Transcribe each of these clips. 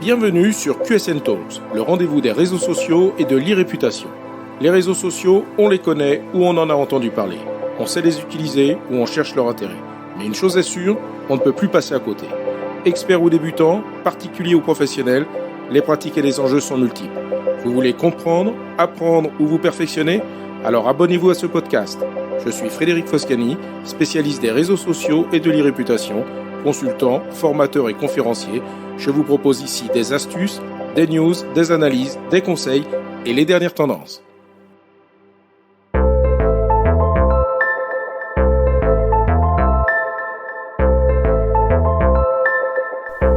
Bienvenue sur QSN Talks, le rendez-vous des réseaux sociaux et de l'e-réputation. Les réseaux sociaux, on les connaît ou on en a entendu parler. On sait les utiliser ou on cherche leur intérêt. Mais une chose est sûre, on ne peut plus passer à côté. Experts ou débutants, particuliers ou professionnels, les pratiques et les enjeux sont multiples. Vous voulez comprendre, apprendre ou vous perfectionner ? Alors abonnez-vous à ce podcast. Je suis Frédéric Foscani, spécialiste des réseaux sociaux et de l'e-réputation, consultant, formateur et conférencier. Je vous propose ici des astuces, des news, des analyses, des conseils et les dernières tendances.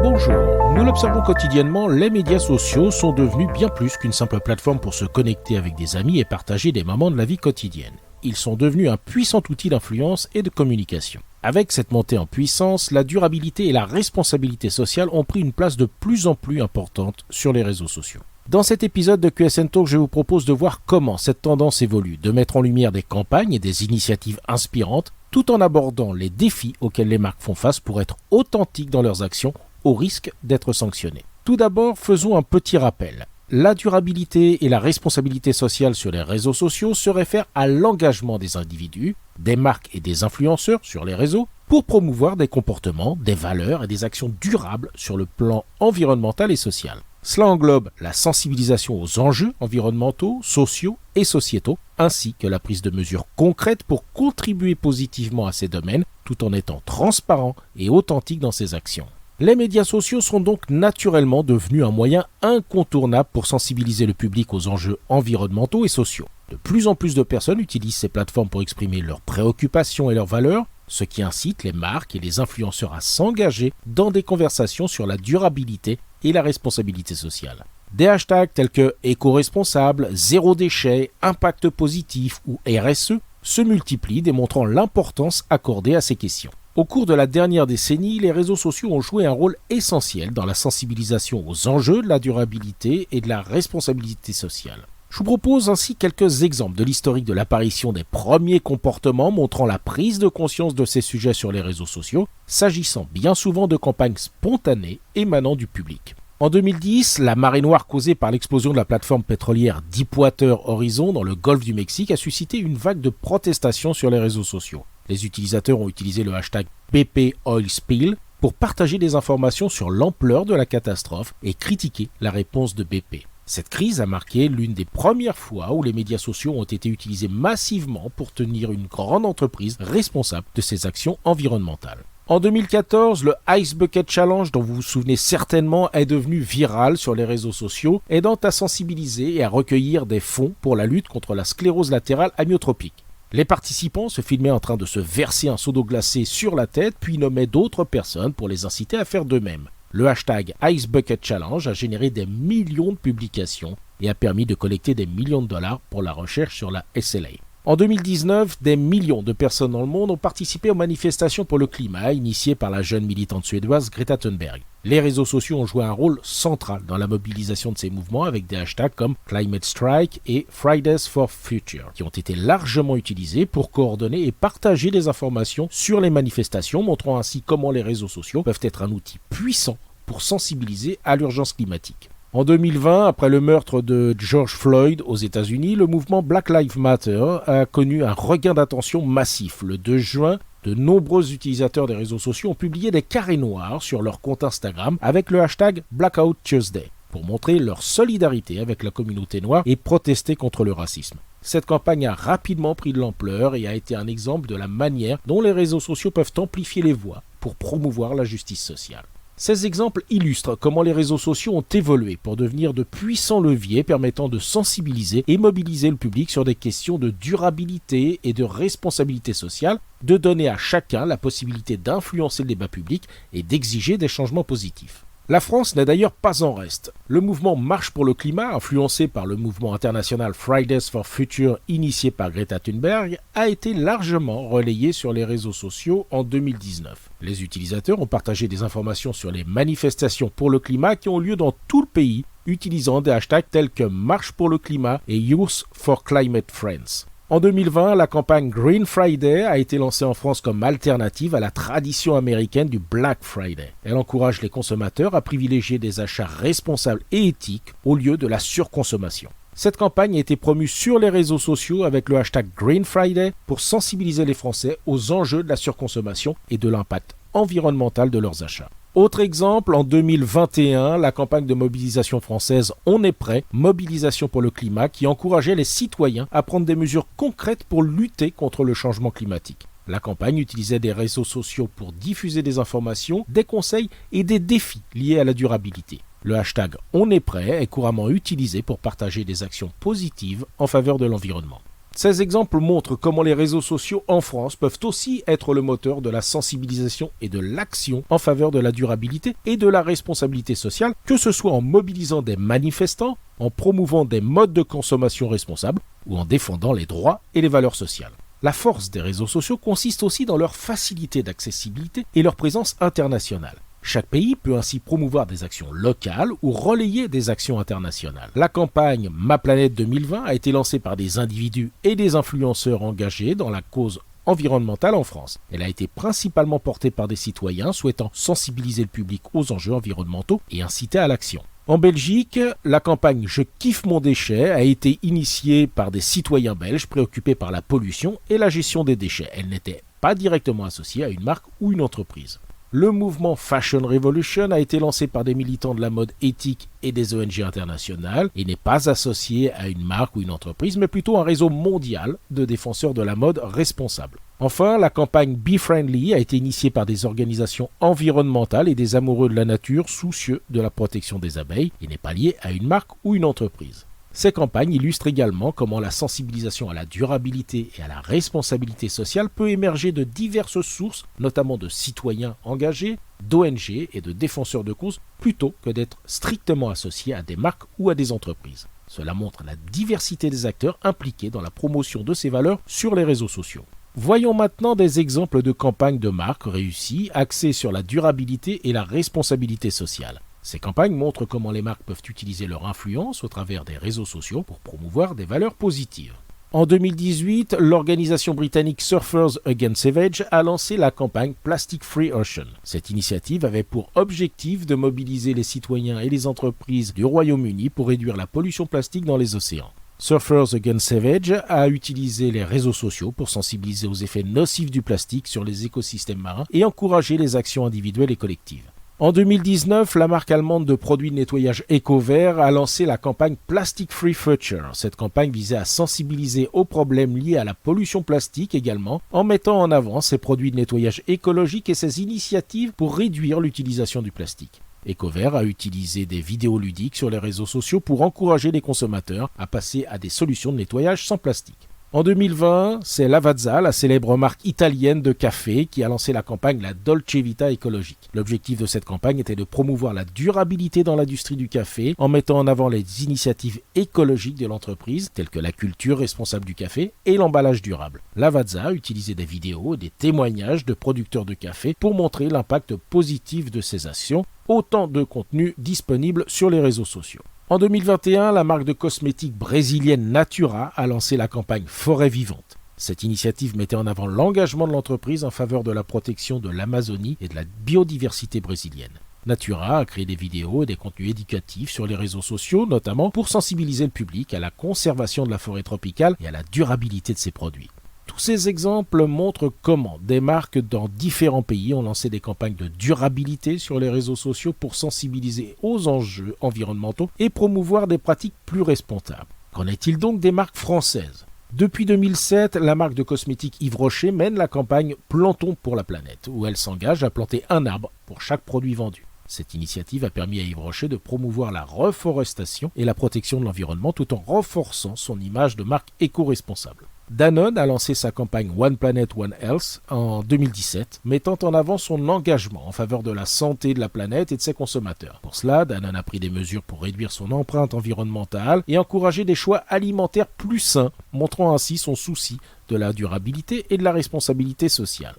Bonjour, nous l'observons quotidiennement, les médias sociaux sont devenus bien plus qu'une simple plateforme pour se connecter avec des amis et partager des moments de la vie quotidienne. Ils sont devenus un puissant outil d'influence et de communication. Avec cette montée en puissance, la durabilité et la responsabilité sociale ont pris une place de plus en plus importante sur les réseaux sociaux. Dans cet épisode de QSN Talk, je vous propose de voir comment cette tendance évolue, de mettre en lumière des campagnes et des initiatives inspirantes, tout en abordant les défis auxquels les marques font face pour être authentiques dans leurs actions, au risque d'être sanctionnées. Tout d'abord, faisons un petit rappel. La durabilité et la responsabilité sociale sur les réseaux sociaux se réfèrent à l'engagement des individus, des marques et des influenceurs sur les réseaux pour promouvoir des comportements, des valeurs et des actions durables sur le plan environnemental et social. Cela englobe la sensibilisation aux enjeux environnementaux, sociaux et sociétaux, ainsi que la prise de mesures concrètes pour contribuer positivement à ces domaines tout en étant transparent et authentique dans ses actions. Les médias sociaux sont donc naturellement devenus un moyen incontournable pour sensibiliser le public aux enjeux environnementaux et sociaux. De plus en plus de personnes utilisent ces plateformes pour exprimer leurs préoccupations et leurs valeurs, ce qui incite les marques et les influenceurs à s'engager dans des conversations sur la durabilité et la responsabilité sociale. Des hashtags tels que éco-responsable, zéro déchet, impact positif ou RSE se multiplient, démontrant l'importance accordée à ces questions. Au cours de la dernière décennie, les réseaux sociaux ont joué un rôle essentiel dans la sensibilisation aux enjeux de la durabilité et de la responsabilité sociale. Je vous propose ainsi quelques exemples de l'historique de l'apparition des premiers comportements montrant la prise de conscience de ces sujets sur les réseaux sociaux, s'agissant bien souvent de campagnes spontanées émanant du public. En 2010, la marée noire causée par l'explosion de la plateforme pétrolière Deepwater Horizon dans le golfe du Mexique a suscité une vague de protestations sur les réseaux sociaux. Les utilisateurs ont utilisé le hashtag BP Oil Spill pour partager des informations sur l'ampleur de la catastrophe et critiquer la réponse de BP. Cette crise a marqué l'une des premières fois où les médias sociaux ont été utilisés massivement pour tenir une grande entreprise responsable de ses actions environnementales. En 2014, le Ice Bucket Challenge, dont vous vous souvenez certainement, est devenu viral sur les réseaux sociaux, aidant à sensibiliser et à recueillir des fonds pour la lutte contre la sclérose latérale amyotropique. Les participants se filmaient en train de se verser un seau d'eau glacée sur la tête, puis nommaient d'autres personnes pour les inciter à faire de même. Le hashtag Ice Bucket Challenge a généré des millions de publications et a permis de collecter des millions de dollars pour la recherche sur la SLA. En 2019, des millions de personnes dans le monde ont participé aux manifestations pour le climat initiées par la jeune militante suédoise Greta Thunberg. Les réseaux sociaux ont joué un rôle central dans la mobilisation de ces mouvements avec des hashtags comme Climate Strike et Fridays for Future qui ont été largement utilisés pour coordonner et partager des informations sur les manifestations, montrant ainsi comment les réseaux sociaux peuvent être un outil puissant pour sensibiliser à l'urgence climatique. En 2020, après le meurtre de George Floyd aux États-Unis, le mouvement Black Lives Matter a connu un regain d'attention massif. Le 2 juin, de nombreux utilisateurs des réseaux sociaux ont publié des carrés noirs sur leur compte Instagram avec le hashtag Blackout Tuesday pour montrer leur solidarité avec la communauté noire et protester contre le racisme. Cette campagne a rapidement pris de l'ampleur et a été un exemple de la manière dont les réseaux sociaux peuvent amplifier les voix pour promouvoir la justice sociale. Ces exemples illustrent comment les réseaux sociaux ont évolué pour devenir de puissants leviers permettant de sensibiliser et mobiliser le public sur des questions de durabilité et de responsabilité sociale, de donner à chacun la possibilité d'influencer le débat public et d'exiger des changements positifs. La France n'est d'ailleurs pas en reste. Le mouvement Marche pour le climat, influencé par le mouvement international Fridays for Future initié par Greta Thunberg, a été largement relayé sur les réseaux sociaux en 2019. Les utilisateurs ont partagé des informations sur les manifestations pour le climat qui ont lieu dans tout le pays, utilisant des hashtags tels que Marche pour le climat et Youth for Climate Friends. En 2020, la campagne Green Friday a été lancée en France comme alternative à la tradition américaine du Black Friday. Elle encourage les consommateurs à privilégier des achats responsables et éthiques au lieu de la surconsommation. Cette campagne a été promue sur les réseaux sociaux avec le hashtag Green Friday pour sensibiliser les Français aux enjeux de la surconsommation et de l'impact environnemental de leurs achats. Autre exemple, en 2021, la campagne de mobilisation française On est prêt, mobilisation pour le climat, qui encourageait les citoyens à prendre des mesures concrètes pour lutter contre le changement climatique. La campagne utilisait des réseaux sociaux pour diffuser des informations, des conseils et des défis liés à la durabilité. Le hashtag On est prêt est couramment utilisé pour partager des actions positives en faveur de l'environnement. Ces exemples montrent comment les réseaux sociaux en France peuvent aussi être le moteur de la sensibilisation et de l'action en faveur de la durabilité et de la responsabilité sociale, que ce soit en mobilisant des manifestants, en promouvant des modes de consommation responsables ou en défendant les droits et les valeurs sociales. La force des réseaux sociaux consiste aussi dans leur facilité d'accessibilité et leur présence internationale. Chaque pays peut ainsi promouvoir des actions locales ou relayer des actions internationales. La campagne Ma Planète 2020 a été lancée par des individus et des influenceurs engagés dans la cause environnementale en France. Elle a été principalement portée par des citoyens souhaitant sensibiliser le public aux enjeux environnementaux et inciter à l'action. En Belgique, la campagne Je kiffe mon déchet a été initiée par des citoyens belges préoccupés par la pollution et la gestion des déchets. Elle n'était pas directement associée à une marque ou une entreprise. Le mouvement Fashion Revolution a été lancé par des militants de la mode éthique et des ONG internationales et n'est pas associé à une marque ou une entreprise, mais plutôt un réseau mondial de défenseurs de la mode responsables. Enfin, la campagne Be Friendly a été initiée par des organisations environnementales et des amoureux de la nature soucieux de la protection des abeilles et n'est pas liée à une marque ou une entreprise. Ces campagnes illustrent également comment la sensibilisation à la durabilité et à la responsabilité sociale peut émerger de diverses sources, notamment de citoyens engagés, d'ONG et de défenseurs de causes, plutôt que d'être strictement associés à des marques ou à des entreprises. Cela montre la diversité des acteurs impliqués dans la promotion de ces valeurs sur les réseaux sociaux. Voyons maintenant des exemples de campagnes de marques réussies axées sur la durabilité et la responsabilité sociale. Ces campagnes montrent comment les marques peuvent utiliser leur influence au travers des réseaux sociaux pour promouvoir des valeurs positives. En 2018, l'organisation britannique Surfers Against Savage a lancé la campagne Plastic Free Ocean. Cette initiative avait pour objectif de mobiliser les citoyens et les entreprises du Royaume-Uni pour réduire la pollution plastique dans les océans. Surfers Against Savage a utilisé les réseaux sociaux pour sensibiliser aux effets nocifs du plastique sur les écosystèmes marins et encourager les actions individuelles et collectives. En 2019, la marque allemande de produits de nettoyage EcoVert a lancé la campagne Plastic Free Future. Cette campagne visait à sensibiliser aux problèmes liés à la pollution plastique également, en mettant en avant ses produits de nettoyage écologiques et ses initiatives pour réduire l'utilisation du plastique. EcoVert a utilisé des vidéos ludiques sur les réseaux sociaux pour encourager les consommateurs à passer à des solutions de nettoyage sans plastique. En 2020, c'est Lavazza, la célèbre marque italienne de café, qui a lancé la campagne La Dolce Vita écologique. L'objectif de cette campagne était de promouvoir la durabilité dans l'industrie du café en mettant en avant les initiatives écologiques de l'entreprise, telles que la culture responsable du café et l'emballage durable. Lavazza a utilisé des vidéos et des témoignages de producteurs de café pour montrer l'impact positif de ces actions, autant de contenu disponible sur les réseaux sociaux. En 2021, la marque de cosmétiques brésilienne Natura a lancé la campagne Forêt vivante. Cette initiative mettait en avant l'engagement de l'entreprise en faveur de la protection de l'Amazonie et de la biodiversité brésilienne. Natura a créé des vidéos et des contenus éducatifs sur les réseaux sociaux, notamment pour sensibiliser le public à la conservation de la forêt tropicale et à la durabilité de ses produits. Tous ces exemples montrent comment des marques dans différents pays ont lancé des campagnes de durabilité sur les réseaux sociaux pour sensibiliser aux enjeux environnementaux et promouvoir des pratiques plus responsables. Qu'en est-il donc des marques françaises ? Depuis 2007, la marque de cosmétiques Yves Rocher mène la campagne Plantons pour la planète, où elle s'engage à planter un arbre pour chaque produit vendu. Cette initiative a permis à Yves Rocher de promouvoir la reforestation et la protection de l'environnement tout en renforçant son image de marque éco-responsable. Danone a lancé sa campagne One Planet, One Health en 2017, mettant en avant son engagement en faveur de la santé de la planète et de ses consommateurs. Pour cela, Danone a pris des mesures pour réduire son empreinte environnementale et encourager des choix alimentaires plus sains, montrant ainsi son souci de la durabilité et de la responsabilité sociale.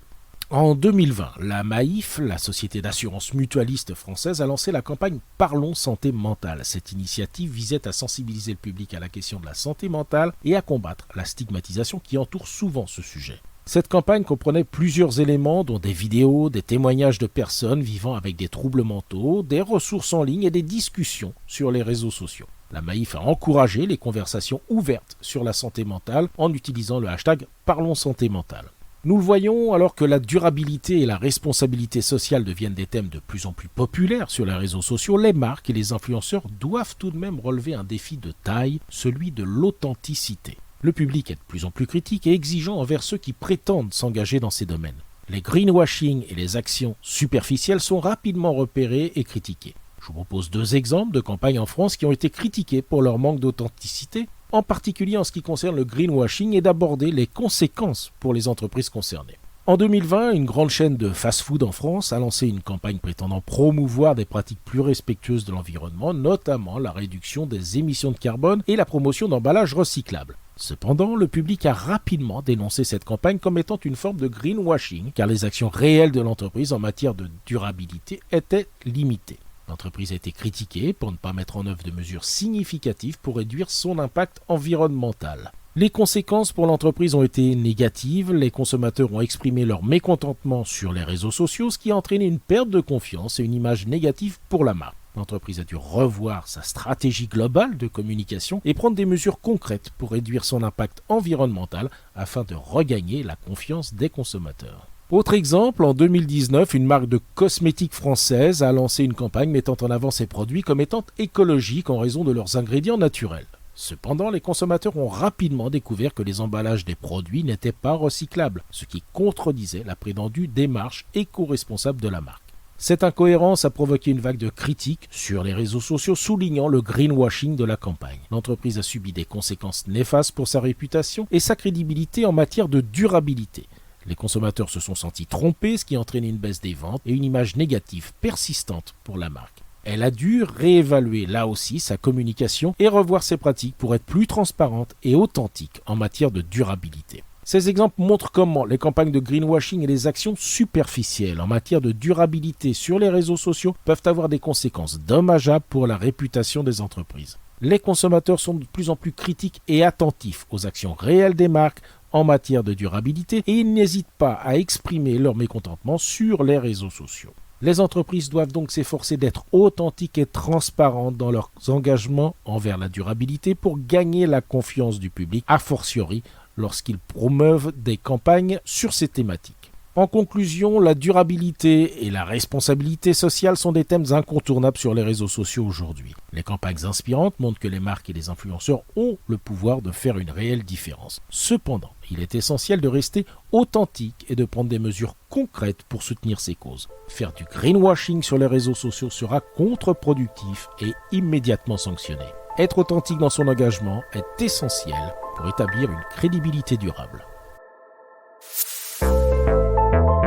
En 2020, la Maif, la société d'assurance mutualiste française, a lancé la campagne Parlons santé mentale. Cette initiative visait à sensibiliser le public à la question de la santé mentale et à combattre la stigmatisation qui entoure souvent ce sujet. Cette campagne comprenait plusieurs éléments, dont des vidéos, des témoignages de personnes vivant avec des troubles mentaux, des ressources en ligne et des discussions sur les réseaux sociaux. La Maif a encouragé les conversations ouvertes sur la santé mentale en utilisant le hashtag Parlons santé mentale. Nous le voyons, alors que la durabilité et la responsabilité sociale deviennent des thèmes de plus en plus populaires sur les réseaux sociaux, les marques et les influenceurs doivent tout de même relever un défi de taille, celui de l'authenticité. Le public est de plus en plus critique et exigeant envers ceux qui prétendent s'engager dans ces domaines. Les greenwashing et les actions superficielles sont rapidement repérées et critiquées. Je vous propose 2 exemples de campagnes en France qui ont été critiquées pour leur manque d'authenticité, en particulier en ce qui concerne le greenwashing, et d'aborder les conséquences pour les entreprises concernées. En 2020, une grande chaîne de fast-food en France a lancé une campagne prétendant promouvoir des pratiques plus respectueuses de l'environnement, notamment la réduction des émissions de carbone et la promotion d'emballages recyclables. Cependant, le public a rapidement dénoncé cette campagne comme étant une forme de greenwashing, car les actions réelles de l'entreprise en matière de durabilité étaient limitées. L'entreprise a été critiquée pour ne pas mettre en œuvre de mesures significatives pour réduire son impact environnemental. Les conséquences pour l'entreprise ont été négatives, les consommateurs ont exprimé leur mécontentement sur les réseaux sociaux, ce qui a entraîné une perte de confiance et une image négative pour la marque. L'entreprise a dû revoir sa stratégie globale de communication et prendre des mesures concrètes pour réduire son impact environnemental afin de regagner la confiance des consommateurs. Autre exemple, en 2019, une marque de cosmétiques française a lancé une campagne mettant en avant ses produits comme étant écologiques en raison de leurs ingrédients naturels. Cependant, les consommateurs ont rapidement découvert que les emballages des produits n'étaient pas recyclables, ce qui contredisait la prétendue démarche éco-responsable de la marque. Cette incohérence a provoqué une vague de critiques sur les réseaux sociaux soulignant le greenwashing de la campagne. L'entreprise a subi des conséquences néfastes pour sa réputation et sa crédibilité en matière de durabilité. Les consommateurs se sont sentis trompés, ce qui a entraîné une baisse des ventes et une image négative persistante pour la marque. Elle a dû réévaluer là aussi sa communication et revoir ses pratiques pour être plus transparente et authentique en matière de durabilité. Ces exemples montrent comment les campagnes de greenwashing et les actions superficielles en matière de durabilité sur les réseaux sociaux peuvent avoir des conséquences dommageables pour la réputation des entreprises. Les consommateurs sont de plus en plus critiques et attentifs aux actions réelles des marques en matière de durabilité et ils n'hésitent pas à exprimer leur mécontentement sur les réseaux sociaux. Les entreprises doivent donc s'efforcer d'être authentiques et transparentes dans leurs engagements envers la durabilité pour gagner la confiance du public, a fortiori lorsqu'ils promeuvent des campagnes sur ces thématiques. En conclusion, la durabilité et la responsabilité sociale sont des thèmes incontournables sur les réseaux sociaux aujourd'hui. Les campagnes inspirantes montrent que les marques et les influenceurs ont le pouvoir de faire une réelle différence. Cependant, il est essentiel de rester authentique et de prendre des mesures concrètes pour soutenir ces causes. Faire du greenwashing sur les réseaux sociaux sera contre-productif et immédiatement sanctionné. Être authentique dans son engagement est essentiel pour établir une crédibilité durable.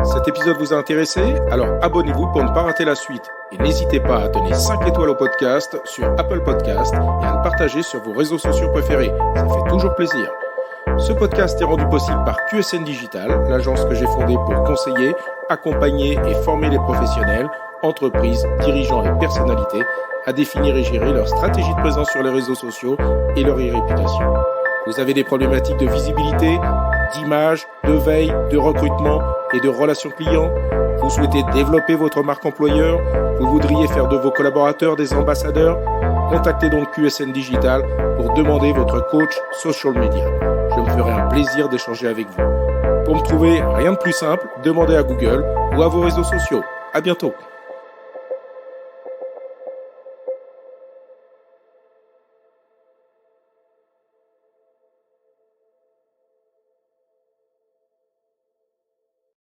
Cet épisode vous a intéressé? Alors abonnez-vous pour ne pas rater la suite. Et n'hésitez pas à donner 5 étoiles au podcast sur Apple Podcast et à le partager sur vos réseaux sociaux préférés. Ça fait toujours plaisir. Ce podcast est rendu possible par QSN Digital, l'agence que j'ai fondée pour conseiller, accompagner et former les professionnels, entreprises, dirigeants et personnalités à définir et gérer leur stratégie de présence sur les réseaux sociaux et leur réputation. Vous avez des problématiques de visibilité, d'image, de veille, de recrutement et de relations clients? Vous souhaitez développer votre marque employeur? Vous voudriez faire de vos collaborateurs des ambassadeurs? Contactez donc QSN Digital pour demander votre coach social media. Je me ferai un plaisir d'échanger avec vous. Pour me trouver, rien de plus simple, demandez à Google ou à vos réseaux sociaux. À bientôt.